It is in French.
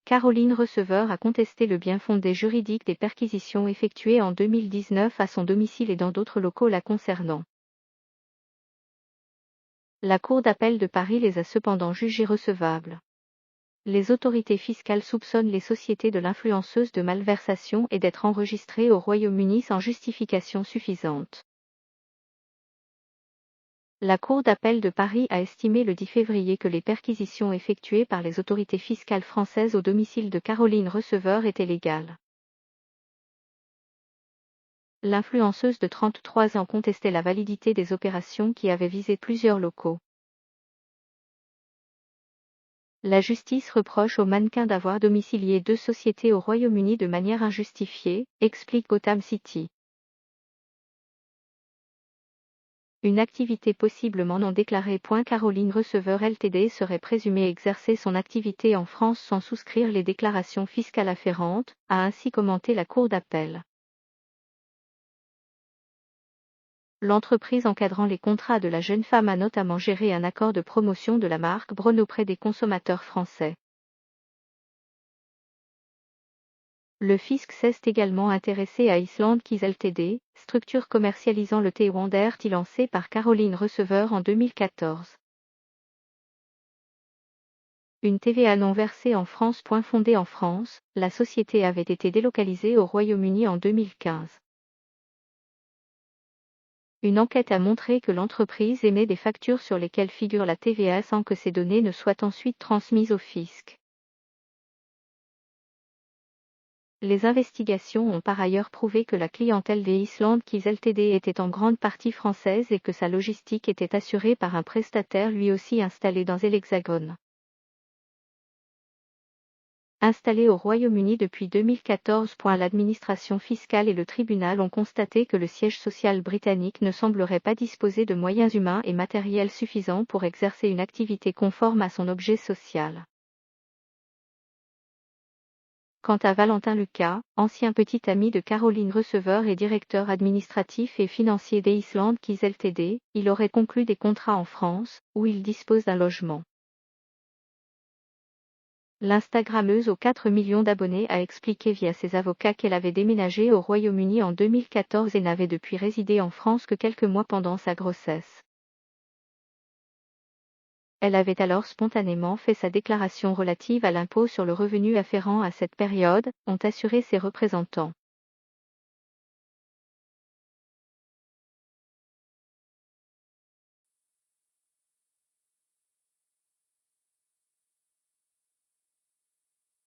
Caroline Receveur a contesté le bien-fondé juridique des perquisitions effectuées en 2019 à son domicile et dans d'autres locaux la concernant. La Cour d'appel de Paris les a cependant jugées recevables. Les autorités fiscales soupçonnent les sociétés de l'influenceuse de malversation et d'être enregistrées au Royaume-Uni sans justification suffisante. La Cour d'appel de Paris a estimé le 10 février que les perquisitions effectuées par les autorités fiscales françaises au domicile de Caroline Receveur étaient légales. L'influenceuse de 33 ans contestait la validité des opérations qui avaient visé plusieurs locaux. La justice reproche au mannequin d'avoir domicilié 2 sociétés au Royaume-Uni de manière injustifiée, explique Gotham City. Une activité possiblement non déclarée. Caroline Receveur Ltd serait présumée exercer son activité en France sans souscrire les déclarations fiscales afférentes, a ainsi commenté la Cour d'appel. L'entreprise encadrant les contrats de la jeune femme a notamment géré un accord de promotion de la marque Braun auprès des consommateurs français. Le fisc s'est également intéressé à Iceland Keys Ltd, structure commercialisant le thé Wonder Tea lancé par Caroline Receveur en 2014. Une TVA non versée en France. Fondée en France, la société avait été délocalisée au Royaume-Uni en 2015. Une enquête a montré que l'entreprise émet des factures sur lesquelles figure la TVA sans que ces données ne soient ensuite transmises au fisc. Les investigations ont par ailleurs prouvé que la clientèle des Iceland Keys Ltd était en grande partie française et que sa logistique était assurée par un prestataire lui aussi installé dans l'Hexagone. Installé au Royaume-Uni depuis 2014. L'administration fiscale et le tribunal ont constaté que le siège social britannique ne semblerait pas disposer de moyens humains et matériels suffisants pour exercer une activité conforme à son objet social. Quant à Valentin Lucas, ancien petit ami de Caroline Receveur et directeur administratif et financier d'Iceland Keys Ltd, il aurait conclu des contrats en France, où il dispose d'un logement. L'Instagrammeuse aux 4 millions d'abonnés a expliqué via ses avocats qu'elle avait déménagé au Royaume-Uni en 2014 et n'avait depuis résidé en France que quelques mois pendant sa grossesse. Elle avait alors spontanément fait sa déclaration relative à l'impôt sur le revenu afférent à cette période, ont assuré ses représentants.